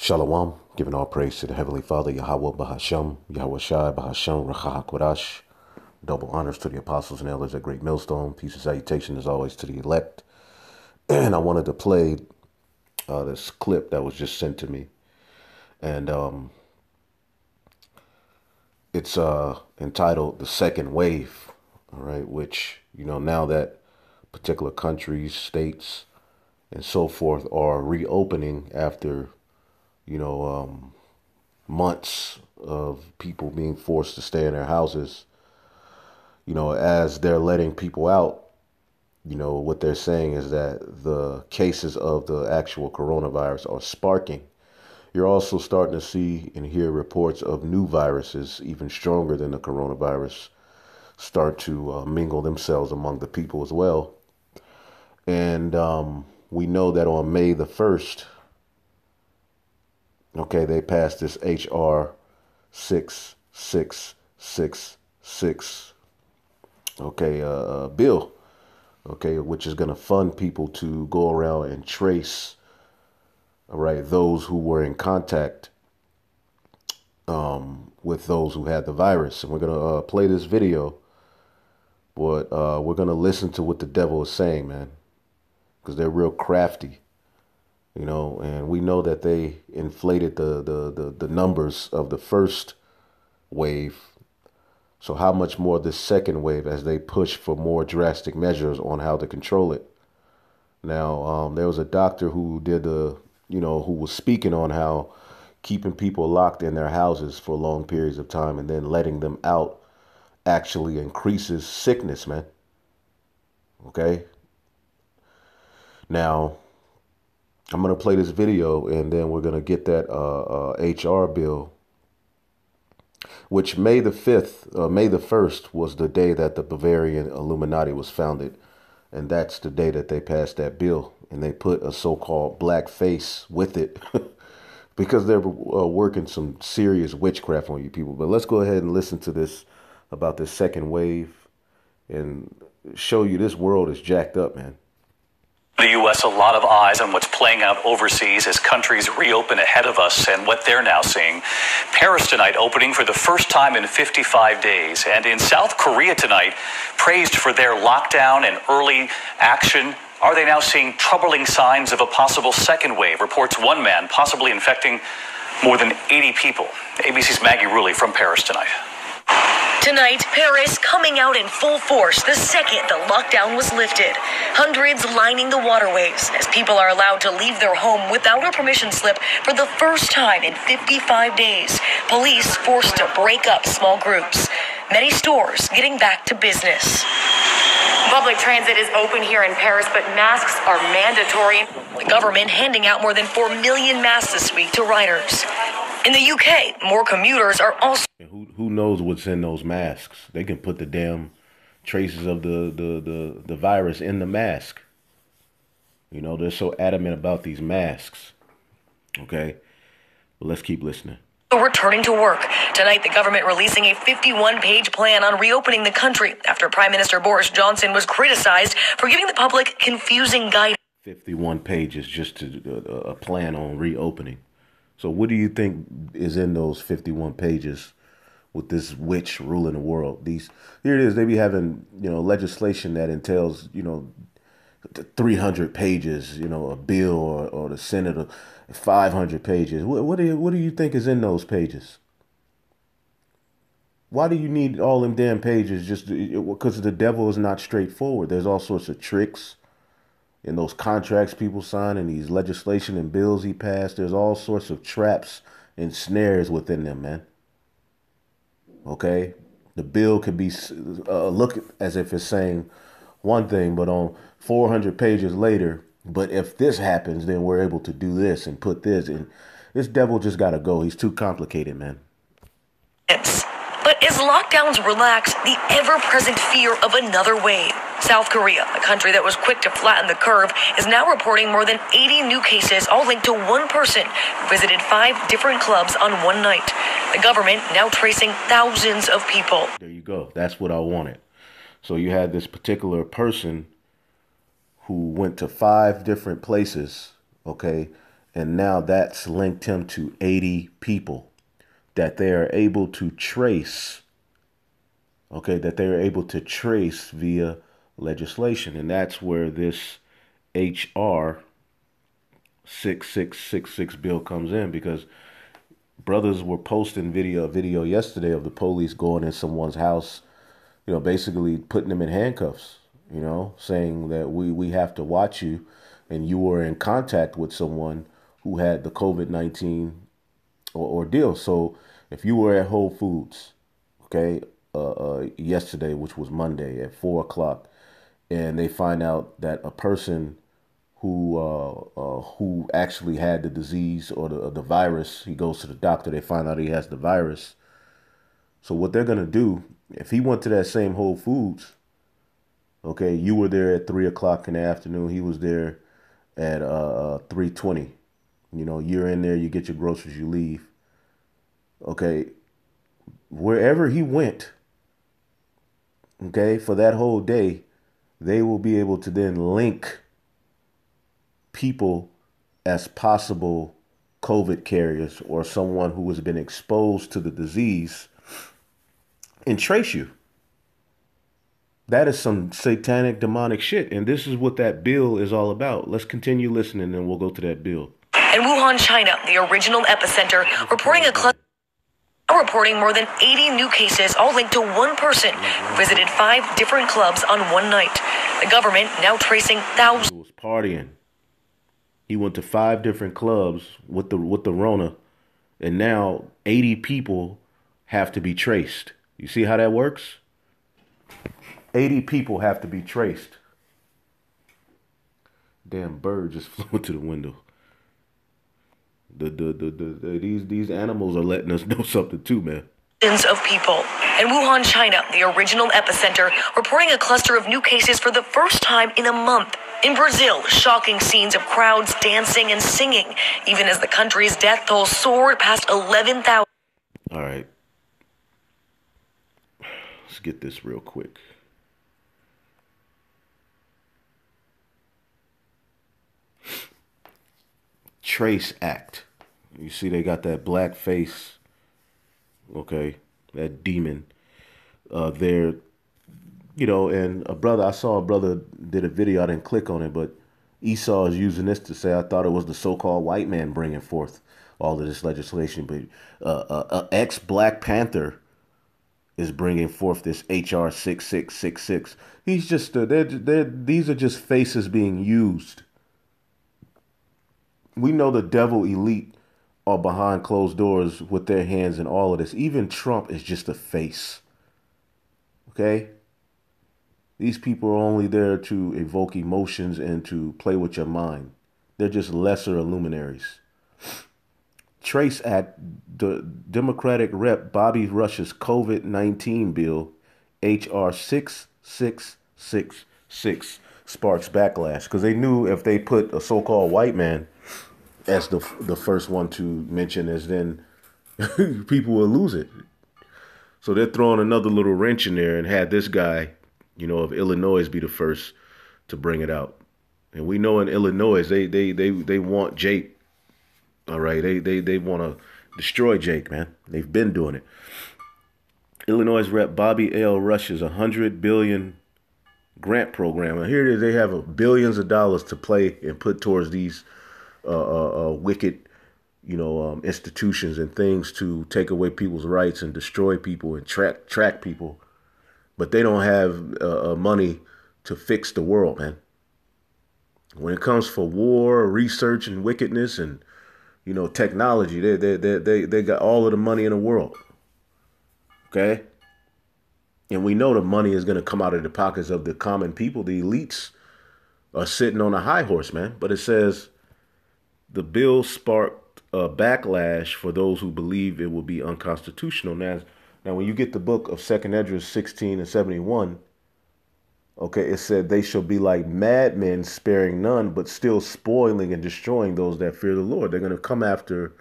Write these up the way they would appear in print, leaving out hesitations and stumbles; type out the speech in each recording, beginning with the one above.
Shalom, giving all praise to the Heavenly Father, Yahweh Bahasham, Yahweh Shai Bahasham, Racha HaKodash. Double honors to the apostles and elders at Great Millstone. Peace and salutation as always to the elect. And I wanted to play this clip that was just sent to me. And it's entitled The Second Wave, all right, which, now that particular countries, states, and so forth are reopening after months of people being forced to stay in their houses, as they're letting people out, what they're saying is that the cases of the actual coronavirus are sparking. You're also starting to see and hear reports of new viruses, even stronger than the coronavirus, start to mingle themselves among the people as well. And we know that on May the 1st, they passed this HR6666, bill, which is going to fund people to go around and trace, those who were in contact with those who had the virus. And we're going to play this video, but we're going to listen to what the devil is saying, man, because they're real crafty. And we know that they inflated the numbers of the first wave. So how much more this second wave as they push for more drastic measures on how to control it? Now, there was a doctor who did who was speaking on how keeping people locked in their houses for long periods of time and then letting them out actually increases sickness, man. Okay. Now, I'm going to play this video and then we're going to get that HR bill, which May the 1st was the day that the Bavarian Illuminati was founded. And that's the day that they passed that bill. And they put a so-called black face with it because they're working some serious witchcraft on you people. But let's go ahead and listen to this about this second wave and show you this world is jacked up, man. The U.S. a lot of eyes on what's playing out overseas as countries reopen ahead of us and what they're now seeing. Paris tonight opening for the first time in 55 days. And in South Korea tonight, praised for their lockdown and early action. Are they now seeing troubling signs of a possible second wave? Reports one man possibly infecting more than 80 people. ABC's Maggie Rulli from Paris tonight. Tonight, Paris coming out in full force the second the lockdown was lifted. Hundreds lining the waterways as people are allowed to leave their home without a permission slip for the first time in 55 days. Police forced to break up small groups. Many stores getting back to business. Public transit is open here in Paris, but masks are mandatory. The government handing out more than 4 million masks this week to riders. In the UK, more commuters are also... Who knows what's in those masks? They can put the damn traces of the virus in the mask. They're so adamant about these masks. Okay? But let's keep listening. Returning to work. Tonight, the government releasing a 51-page plan on reopening the country after Prime Minister Boris Johnson was criticized for giving the public confusing guidance. 51 pages just to a plan on reopening. So what do you think is in those 51 pages with this witch ruling the world? Here it is. They be having, legislation that entails, 300 pages, a bill or the Senate 500 pages. What do you think is in those pages? Why do you need all them damn pages? Just because the devil is not straightforward. There's all sorts of tricks in those contracts people sign and these legislation and bills he passed. There's all sorts of traps and snares within them, man. Okay? The bill could be look as if it's saying one thing, but on 400 pages later, but if this happens, then we're able to do this and put this in. This devil just got to go. He's too complicated, man. But as lockdowns relax, the ever-present fear of another wave. South Korea, a country that was quick to flatten the curve, is now reporting more than 80 new cases, all linked to one person who visited 5 different clubs on one night. The government now tracing thousands of people. There you go. That's what I wanted. So you had this particular person who went to 5 different places, And now that's linked him to 80 people that they are able to trace. Okay, that they are able to trace via legislation. And that's where this HR 6666 bill comes in, because brothers were posting video yesterday of the police going in someone's house, basically putting them in handcuffs, saying that we have to watch you, and you were in contact with someone who had the COVID-19 ordeal. So if you were at Whole Foods, okay, yesterday, which was Monday at 4 o'clock, and they find out that a person who actually had the disease or the virus, he goes to the doctor, they find out he has the virus. So what they're gonna do, if he went to that same Whole Foods, okay, you were there at 3 o'clock in the afternoon, he was there at 3:20. You're in there, you get your groceries, you leave. Okay, wherever he went, okay, for that whole day, they will be able to then link people as possible COVID carriers or someone who has been exposed to the disease and trace you. That is some satanic, demonic shit. And this is what that bill is all about. Let's continue listening and we'll go to that bill. In Wuhan, China, the original epicenter, reporting more than 80 new cases, all linked to one person who visited 5 different clubs on one night. The government now tracing thousands. He was partying. He went to 5 different clubs with the Rona, and now 80 people have to be traced. You see how that works? 80 people have to be traced. Damn bird just flew into the window. These animals are letting us know something too, man. Of people. In Wuhan, China, the original epicenter, reporting a cluster of new cases for the first time in a month. In Brazil, shocking scenes of crowds dancing and singing, even as the country's death toll soared past 11,000. All right. Let's get this real quick. Trace Act. You see they got that black face, okay, that demon there, and I saw a brother did a video, I didn't click on it, but Esau is using this to say, I thought it was the so-called white man bringing forth all of this legislation, but ex-Black Panther is bringing forth this HR6666. He's just, these are just faces being used. We know the devil elite are behind closed doors with their hands in all of this. Even Trump is just a face. Okay? These people are only there to evoke emotions and to play with your mind. They're just lesser luminaries. Trace at the Democratic Rep Bobby Rush's COVID-19 bill, HR 6666, sparks backlash because they knew if they put a so-called white man as the first one to mention is, then people will lose it. So they're throwing another little wrench in there and had this guy, of Illinois be the first to bring it out. And we know in Illinois they want Jake. All right, they want to destroy Jake, man. They've been doing it. Illinois Rep Bobby L. Rush's $100 billion grant program. And here it is. They have billions of dollars to play and put towards these wicked, institutions and things to take away people's rights and destroy people and track people. But they don't have money to fix the world, man. When it comes for war, research, and wickedness, and technology, they got all of the money in the world. Okay, and we know the money is going to come out of the pockets of the common people. The elites are sitting on a high horse, man. But it says the bill sparked a backlash for those who believe it will be unconstitutional. Now, when you get the book of 2 Esdras 16 and 71. Okay, it said they shall be like madmen, sparing none, but still spoiling and destroying those that fear the Lord. They're going to come after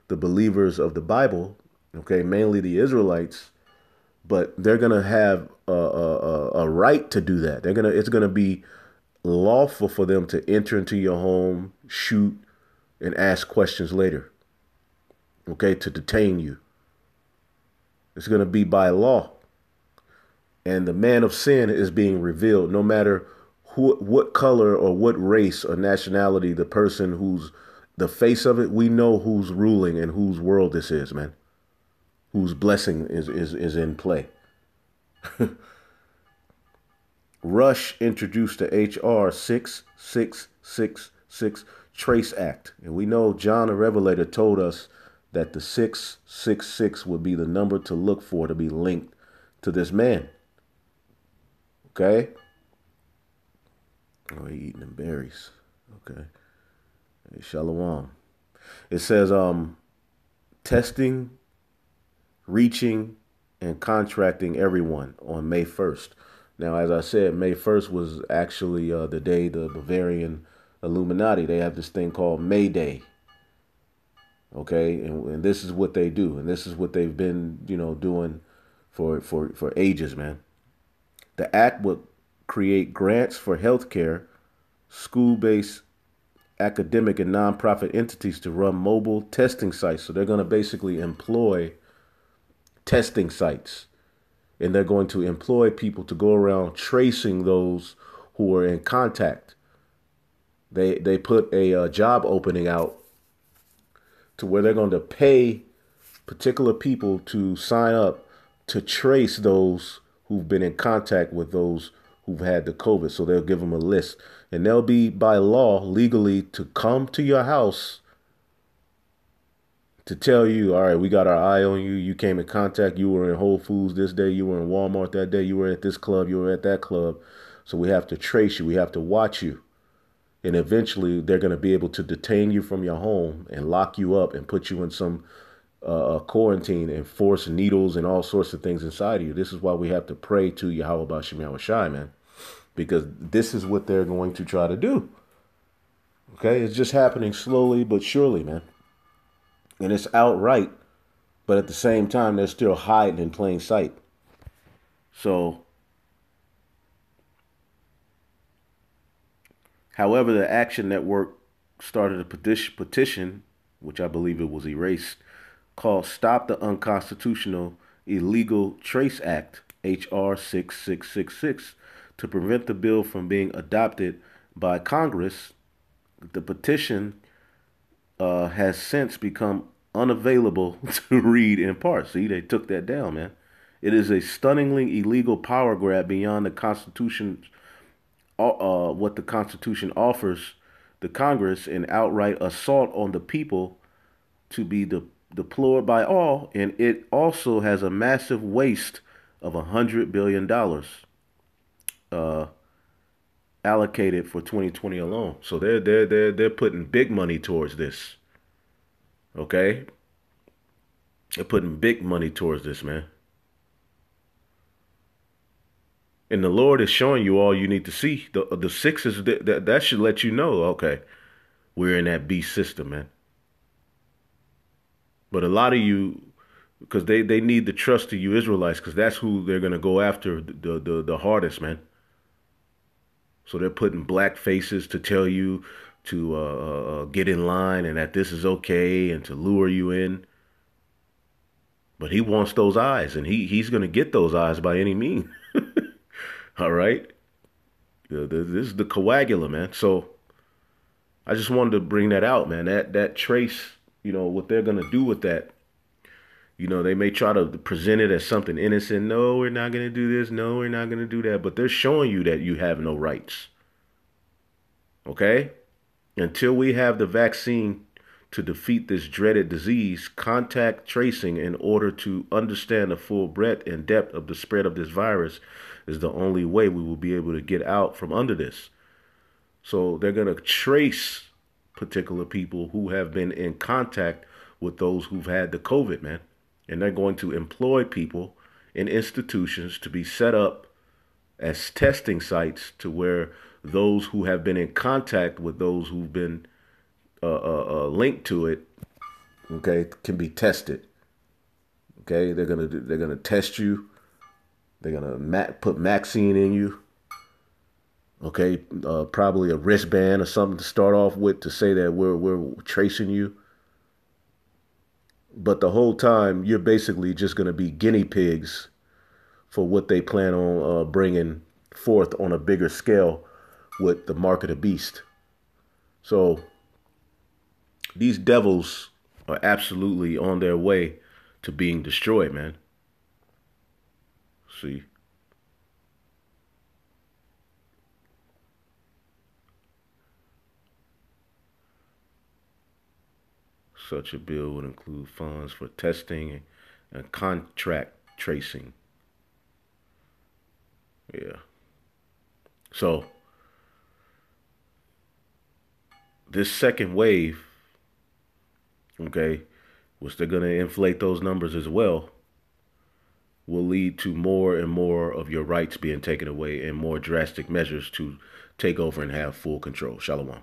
the believers of the Bible, okay, mainly the Israelites, but they're going to have a right to do that. It's going to be lawful for them to enter into your home, shoot, and ask questions later, okay, to detain you. It's going to be by law. And the man of sin is being revealed, no matter what color or what race or nationality the person who's the face of it. We know who's ruling and whose world this is, man. Whose blessing is in play. Rush introduced the HR6666 Trace Act. And we know John the Revelator told us that the 666 would be the number to look for to be linked to this man. Okay? Oh, he eating them berries. Okay. Hey, shalom. It says testing, reaching, and contracting everyone on May 1st. Now, as I said, May 1st was actually the day the Bavarian Illuminati, they have this thing called May Day. Okay, and this is what they do, and this is what they've been, doing for ages, man. The act would create grants for healthcare, school-based academic and nonprofit entities to run mobile testing sites. So they're going to basically employ testing sites, and they're going to employ people to go around tracing those who are in contact. They put a job opening out to where they're going to pay particular people to sign up to trace those who've been in contact with those who've had the COVID. So they'll give them a list, and they'll be by law legally to come to your house to tell you, all right, we got our eye on you. You came in contact. You were in Whole Foods this day. You were in Walmart that day. You were at this club. You were at that club. So we have to trace you. We have to watch you. And eventually they're going to be able to detain you from your home and lock you up and put you in some quarantine and force needles and all sorts of things inside of you. This is why we have to pray to Yahweh Bashim Yahweh Shai, man. Because this is what they're going to try to do. Okay? It's just happening slowly but surely, man. And it's outright, but at the same time, they're still hiding in plain sight. So, however, the Action Network started a petition, which I believe it was erased, called Stop the Unconstitutional Illegal Trace Act, HR6666, to prevent the bill from being adopted by Congress. The petition has since become unavailable to read in part. See, they took that down, man. It is a stunningly illegal power grab beyond the Constitution, what the Constitution offers the Congress, an outright assault on the people to be deplored by all, and it also has a massive waste of $100 billion allocated for 2020 alone. So they're putting big money towards this. Okay? They're putting big money towards this, man. And the Lord is showing you all you need to see. The sixes, that should let you know, okay, we're in that beast system, man. But a lot of you, because they need the trust of you Israelites, because that's who they're going to go after the hardest, man. So they're putting black faces to tell you to get in line and that this is okay and to lure you in. But he wants those eyes, and he's going to get those eyes by any means. All right? This is the coagula, man. So I just wanted to bring that out, man. That trace, what they're going to do with that. They may try to present it as something innocent. No, we're not going to do this. No, we're not going to do that. But they're showing you that you have no rights. Okay? Until we have the vaccine to defeat this dreaded disease, contact tracing in order to understand the full breadth and depth of the spread of this virus is the only way we will be able to get out from under this. So they're going to trace particular people who have been in contact with those who've had the COVID, man. And they're going to employ people in institutions to be set up as testing sites to where those who have been in contact with those who've been linked to it, okay, can be tested. Okay, they're gonna test you. They're gonna put vaccine in you. Okay, probably a wristband or something to start off with to say that we're tracing you. But the whole time, you're basically just going to be guinea pigs for what they plan on bringing forth on a bigger scale with the mark of the beast. So these devils are absolutely on their way to being destroyed, man. See, such a bill would include funds for testing and contract tracing. Yeah. So this second wave, okay, which they're going to inflate those numbers as well, will lead to more and more of your rights being taken away and more drastic measures to take over and have full control. Shalom.